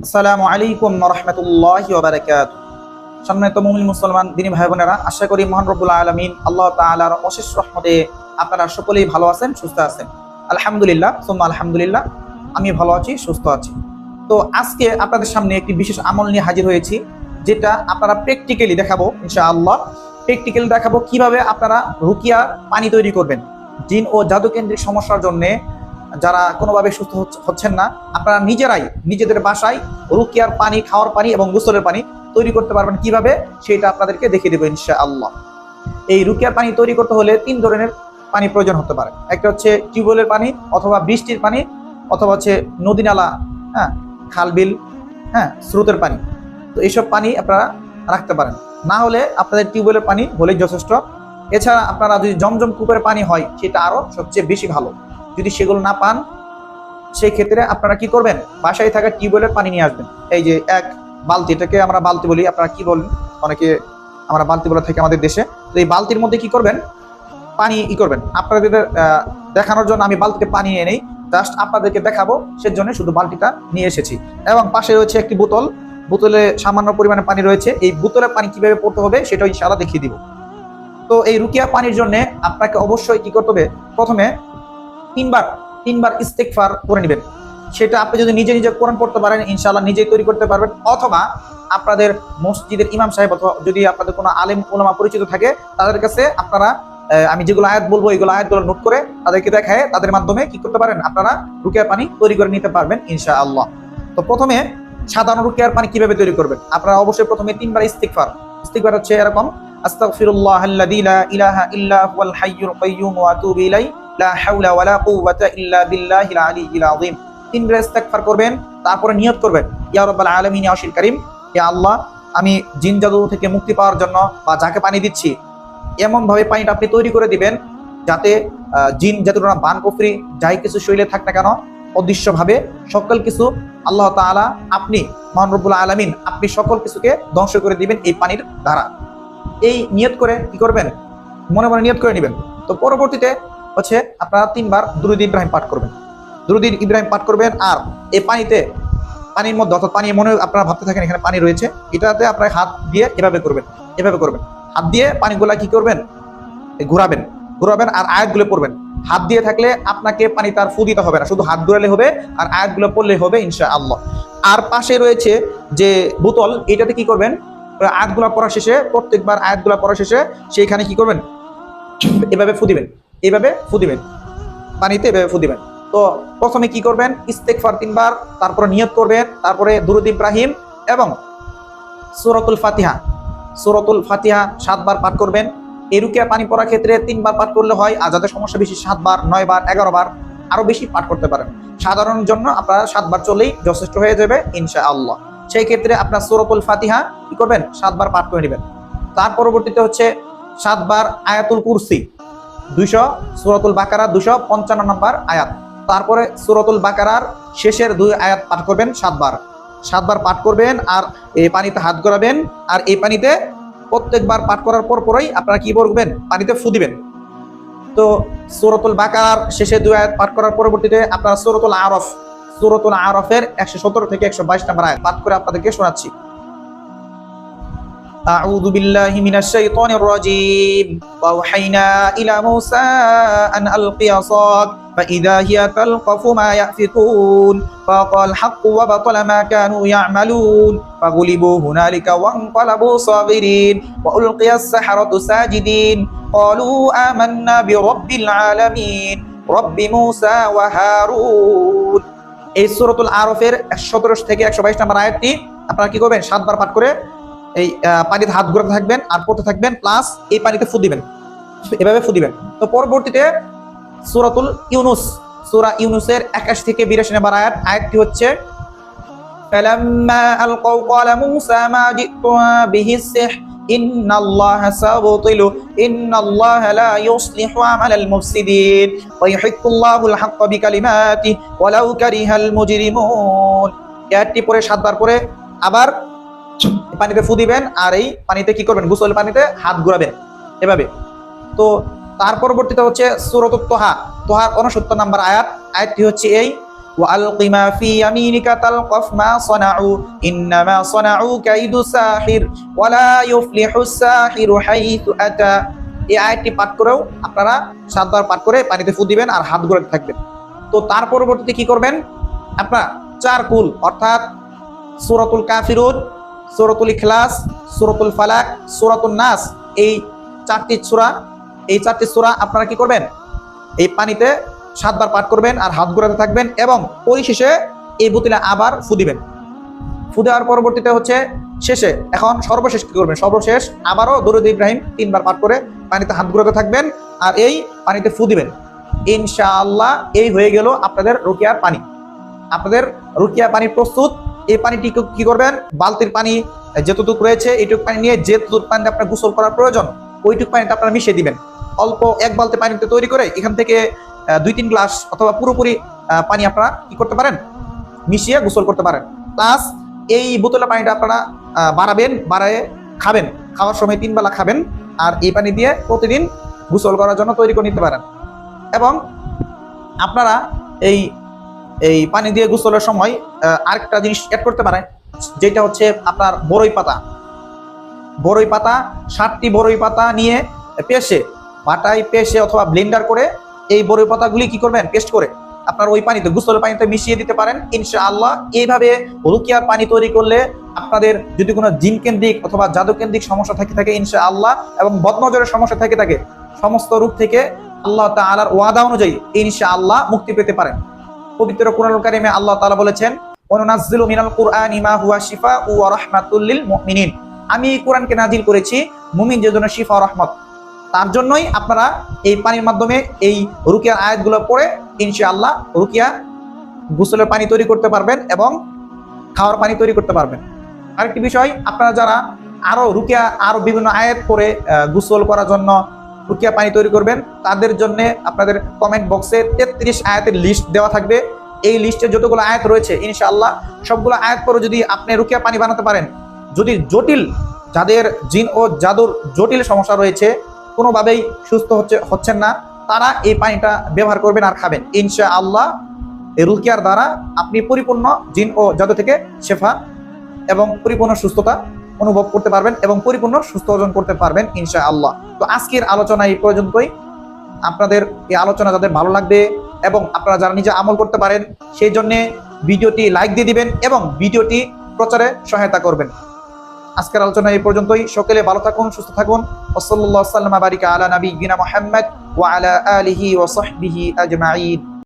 আসসালামু আলাইকুম ওয়া রাহমাতুল্লাহি ওয়া বারাকাতুহু। সম্মানিত মুমিন মুসলমান দিনী ভাই বোনেরা, আশা করি মহান রব্বুল আলামিন আল্লাহ তাআলার অশেষ রহমতে আপনারা সকলেই ভালো আছেন, সুস্থ আছেন। আলহামদুলিল্লাহ, সুম্মা আলহামদুলিল্লাহ, আমি ভালো আছি, সুস্থ আছি। তো আজকে আপনাদের সামনে একটি বিশেষ আমল নিয়ে হাজির হয়েছি, যেটা আপনারা প্র্যাকটিক্যালি দেখাবো ইনশাআল্লাহ। প্র্যাকটিক্যালি দেখাবো কিভাবে আপনারা রুকিয়া পানি তৈরি করবেন। জিন ও জাদুকেন্দ্রিক সমস্যার জন্য যারা কোনোভাবে সুস্থ হচ্ছেন না, আপনারা নিজেরাই নিজেদের বাসায় রুকিয়ার পানি, খাওয়ার পানি এবং গোসলের পানি তৈরি করতে পারবেন কিভাবে, সেটা আপনাদেরকে দেখিয়ে দেবো ইনশাআল্লাহ। এই রুকিয়ার পানি তৈরি করতে হলে 3 ধরনের পানি প্রয়োজন হতে পারে। একটা হচ্ছে টিউবওয়েলের পানি, অথবা বৃষ্টির পানি, অথবা হচ্ছে নদী নালা, খাল বিল, স্রোতের পানি। তো এইসব পানি আপনারা রাখতে পারেন। না হলে আপনাদের টিউবওয়েলের পানি হলেই যথেষ্ট। এছাড়া আপনারা যদি জমজম কূপের পানি হয়, সেটা আরো সবচেয়ে বেশি ভালো। যদি সেগুলো না পান, সেই ক্ষেত্রে আপনারা কি করবেন, বাসায় থাকা টিউবওয়েলের পানি নিয়ে আসবেন। এই যে এক বালতি, এটাকে আমরা বালতি বলি, আপনারা কি বলেন, অনেকে আমরা বালতি বলে থাকি আমাদের দেশে। তো এই বালতির মধ্যে কি করবেন, পানি করবেন। আপনাদের দেখানোর জন্য আমি বালতিতে পানি নিয়ে নেই, জাস্ট আপনাদেরকে দেখাবো, সেজন্য শুধু বালতিটা নিয়ে এসেছি। এবং পাশে রয়েছে একটি বোতল, বোতলে সামান্য পরিমাণে পানি রয়েছে। এই বোতলের পানি কিভাবে পড়তে হবে সেটা ইনশাআল্লাহ দেখিয়ে দিব। তো এই রুকিয়া পানির জন্য আপনাকে অবশ্যই কি করতে হবে, প্রথমে তিনবার ইস্তেগফার করে নেবেন। সেটা আপনি যদি নিজে নিজে কোরআন পড়তে পারেন, ইনশাআল্লাহ নিজেই তৈরি করতে পারবেন। অথবা আপনাদের মসজিদের ইমাম সাহেব, অথবা যদি আপনাদের কোনো আলেম ওলামা পরিচিত থাকে, তাদের কাছে আপনারা আমি যেগুলো আয়াত বলবো, এইগুলো আয়াতগুলো নোট করে তাদেরকে দেখায়, তাদের মাধ্যমে কি করতে পারেন, আপনারা রুকিয়া পানি তৈরি করে নিতে পারবেন ইনশাআল্লাহ। তো প্রথমে সাধারণ রুকিয়ার পানি কিভাবে তৈরি করবেন, আপনারা অবশ্যই প্রথমে 3বার ইস্তিগফার হচ্ছে এরকম: আস্তাগফিরুল্লাহাল্লাযী লা ইলাহা ইল্লা হুয়াল হাইয়ুল কাইয়্যুম ওয়া আতুবু ইলাইহি লা হাওলা ওয়ালা কুওয়াতা ইল্লা বিল্লাহিল আলিয়্যিল আযীম। 3বার ইস্তেগফার করবেন, তারপরে নিয়ত করবেন, ইয়া রাব্বাল আলামিন ইয়া আরশিল কারীম, হে আল্লাহ, আমি জিন জাদু থেকে মুক্তি পাওয়ার জন্য বা যাকে পানি দিচ্ছি, এমন ভাবে পানিটা আপনি তৈরি করে দিবেন যাতে জিন জাদুরা, বান কুফরি যাই কিছু শরীরে থাক না কেন, অদৃশ্যভাবে সকল কিছু আল্লাহ তাআলা, আপনি মহান রব্বুল আলামিন, আপনি সকল কিছুকে ধ্বংস করে দিবেন এই পানির দ্বারা। এই নিয়ত করে কি করবেন, মনে মনে নিয়ত করে নেবেন। তো পরবর্তীতে হচ্ছে আপনারা 3বার দুরূদ ইব্রাহিম পাঠ করবেন। দুরূদ ইব্রাহিম পাঠ করবেন, আর এই পানির মধ্যে, অর্থাৎ পানি মনে আপনারা ভাবতে থাকেন এখানে পানি রয়েছে, এটাতে আপনারা হাত দিয়ে এভাবে করবেন। হাত দিয়ে পানিগুলা কি করবেন, ঘোরাবেন আর আয়াতগুলো পড়বেন। হাত দিয়ে থাকলে আপনাকে পানি তার ফু দিতে হবে না, শুধু হাত ঘুরালে হবে, আর আয়াতগুলো পড়লে হবে ইনশাআল্লাহ। আর পাশে রয়েছে যে বোতল, এটাতে কি করবেন, আয়াতগুলা পড়া শেষে, প্রত্যেকবার আয়াতগুলা পড়া শেষে সেইখানে কি করবেন, এভাবে ফু দিবেন পানিতে, এভাবে ফু দিবেন। তো প্রথমে কি করবেন, ইস্তেগফার 3বার, তারপরে নিয়ত করবেন, তারপরে দুরূদ ইব্রাহিম এবং সূরাতুল ফাতিহা 7বার পাঠ করবেন। এই রুকিয়া পানি পড়ার ক্ষেত্রে 3বার পাঠ করলে হয়, আর যাদের সমস্যা বেশি 7বার, 9বার, 11বার, আরো বেশি পাঠ করতে পারেন। সাধারণ জন্য আপনারা 7বার চলেই যথেষ্ট হয়ে যাবে ইনশাআল্লাহ। সেই ক্ষেত্রে আপনার সূরাতুল ফাতিহা কি করবেন, 7বার পাঠ করে নেবেন। তার পরবর্তীতে হচ্ছে 7বার আয়াতুল কুরসি, সূরাতুল বাকারা 255 নম্বর আয়াত। তারপরে সূরাতুল বাকারার শেষের 2 আয়াত পাঠ করবেন 7বার পাঠ করবেন, আর এই পানিতে হাত ঘোরাবেন, আর এই পানিতে প্রত্যেকবার পাঠ করার পরই আপনারা কি করবেন, পানিতে ফু দিবেন। তো সূরাতুল বাকারার শেষে 2 আয়াত পাঠ করার পরবর্তীতে আপনারা সূরাতুল আরফের 117 থেকে 122 নম্বর আয়াত পাঠ করে আপনাদেরকে শোনাচ্ছি। আউযু বিল্লাহি মিনাশ শাইতানির রাজীম। ওয়াওহাইনা ইলা মূসা আন আলকি আসাক ফাইযা হিয়া তালকাফু মা ইয়াফিকুন ফাকাল হাক্কু ওয়া বাতালা মা কানু ইয়ামালুন ফাগুলিবু হুনালিকা ওয়ানকালাবু সাগিরিন ওয়া উলকিয়াস সাহারাতু সাজিদিন ক্বালু আমান্না বিরাব্বিল আলামিন রাব্বি মূসা ওয়া হারুন। এই সূরাতুল আরফের 117 থেকে 122 নম্বর আয়াতটি আপনারা কি করবেন, 7বার পাঠ করে এই পানিতে হাত ঘোরাতে থাকবেন আর পড়তে থাকবেন, প্লাস এই পানিতে ফু দিবেন, এভাবে ফু দিবেন। তো পরবর্তীতে সূরা ইউনূসের 81 থেকে 82 নম্বর আয়াতটি হচ্ছে: ফালাম্মা আলকাউ ক্বালা মূসা মা জিতুনা বিহি সিহর ইন্নাল্লাহা সায়ুবতিলু ইন্নাল্লাহা লা ইউসলিহু আমালাল মুফসিদিন ওয়া ইউহিক্কুল্লাহুল হাক্কা বিকালিমাতিহি ওয়ালাউ কারিহাল মুজরিমুন। আয়াতটি পরে 7বার পরে আবার পানিতে ফু দিবেন, আর এই পানিতে কি করবেন, গোসল পানিতে হাত ঘোরাবেন এভাবে। তো তার পরবর্তীতে হচ্ছে সূরাতুত তোহার 69 নম্বর আয়াতটি হচ্ছে এই: وألق ما في يمينك تلقف ما صنعوا إنما صنعوا كيد ساحر ولا يفلح الساحر حيث أتى। এই আয়াতটি পাঠ করেও আপনারা 7 বার পাঠ করে পানিতে ফু দিবেন আর হাত ঘোরাতে থাকবেন। তো তার পরবর্তীতে কি করবেন, আপনারা 4 কুল অর্থাৎ সূরাতুল কাফিরুন, সূরাতুল ইখলাস, সূরাতুল ফালাক, সূরাতুন নাস, এই 4টি সূরা আপনারা কি করবেন, এই পানিতে 7 বার পাঠ করবেন আর হাত ঘোরাতে থাকবেন এবং পরিশেষে এই বোতলে আবার ফু দিবেন। ফু দেওয়ার পরবর্তীতে হচ্ছে শেষে, এখন সর্বশেষ কি করবেন, সর্বশেষ আবারও দরুদ ইব্রাহিম 3 বার পাঠ করে পানিতে হাত ঘোরাতে থাকবেন আর এই পানিতে ফু দিবেন। ইনশাআল্লাহ এই হয়ে গেল আপনাদের রুকিয়ার পানি। আপনাদের রুকিয়া পানি প্রস্তুত। এই পানিটি কি করবেন, বালতির পানি যতটুকু রয়েছে এইটুকু পানি নিয়ে যেটুকু পানিতে আপনার গোসল করার প্রয়োজন ওইটুকু পানিতে আপনারা মিশিয়ে দিবেন। অল্প 1 বালতি পানিতে তৈরি করে এখান থেকে 2-3 গ্লাস অথবা পুরোপুরি পানি আপনারা কি করতে পারেন, মিশিয়ে গোসল করতে পারেন। প্লাস এই বোতলের পানিটা আপনারা বাড়ায় খাবেন, খাওয়ার সময় 3 বেলা খাবেন আর এই পানি দিয়ে প্রতিদিন গোসল করার জন্য তৈরি করে নিতে পারেন। এবং আপনারা এই পানি দিয়ে গোসলের সময় আরেকটা জিনিস অ্যাড করতে পারেন, যেটা হচ্ছে আপনার বড়ই পাতা 7টি বড়ই পাতা নিয়ে পাটায় পেশে অথবা ব্লেন্ডার করে এই বড়ই পাতাগুলি কি করবেন, পেস্ট করে আপনার ওই পানিতে গোসলের পানিতে মিশিয়ে দিতে পারেন। ইনশাআল্লাহ এইভাবে রুকিয়ার পানি তৈরি করলে আপনাদের যদি কোনো জিন কেন্দ্রিক অথবা জাদু কেন্দ্রিক সমস্যা থাকে ইনশাআল্লাহ এবং বদনজরের সমস্যা থাকে সমস্ত রূপ থেকে আল্লাহ তাআলার ওয়াদা অনুযায়ী ইনশাআল্লাহ মুক্তি পেতে পারেন। পবিত্র কোরআনুল কারীমে আল্লাহ তাআলা বলেছেন, ওয়ানুনাজ্জিলু মিনাল কুরআনি মা হুয়া শিফাউ ওয়া রাহমাতুল লিল মুমিনিন। আমি এই কোরআনকে নাজিল করেছি মুমিনদের জন্য শিফা ও রহমত। তার জন্যই আপনারা এই পানির মাধ্যমে এই রুকিয়ার আয়াতগুলো পড়ে ইনশাআল্লাহ রুকিয়া গোসলের পানি তৈরি করতে পারবেন এবং খাওয়ার পানি তৈরি করতে পারবেন। আরেকটি বিষয়, আপনারা যারা আরো বিভিন্ন আয়াত পড়ে গোসল করার জন্য রুকিয়া পানি তৈরি করবেন তাদের জন্য আপনাদের কমেন্ট বক্সে 33 আয়াতের লিস্ট দেওয়া থাকবে। এই লিস্টে যতগুলো আয়াত রয়েছে ইনশাআল্লাহ সবগুলো আয়াত পরে যদি আপনি রুকিয়া পানি বানাতে পারেন, যদি যাদের জিন ও জাদুর জটিল সমস্যা রয়েছে, কোনোভাবেই সুস্থ হচ্ছেন না, তারা এই পানিটা ব্যবহার করবেন আর খাবেন। ইনশাআল্লাহ এই রুকিয়ার দ্বারা আপনি পরিপূর্ণ জিন ও জাদু থেকে শেফা এবং পরিপূর্ণ সুস্থতা অনুভব করতে পারবেন এবং পরিপূর্ণ সুস্থ অর্জন করতে পারবেন ইনশাআল্লাহ। তো আজকের আলোচনা এই পর্যন্তই। আপনাদের এই আলোচনা যাদের ভালো লাগবে এবং আপনারা যারা নিজে আমল করতে পারেন সেই জন্য ভিডিওটি লাইক দিয়ে দিবেন এবং ভিডিওটি প্রচারে সহায়তা করবেন। আজকের আলোচনা এই পর্যন্তই। সকলে ভালো থাকুন, সুস্থ থাকুন। ওয়াসাল্লাল্লাহু আলা নাবিয়িনা মুহাম্মদ ওয়া আলা আলিহি ওয়া সাহবিহি আজমাইন।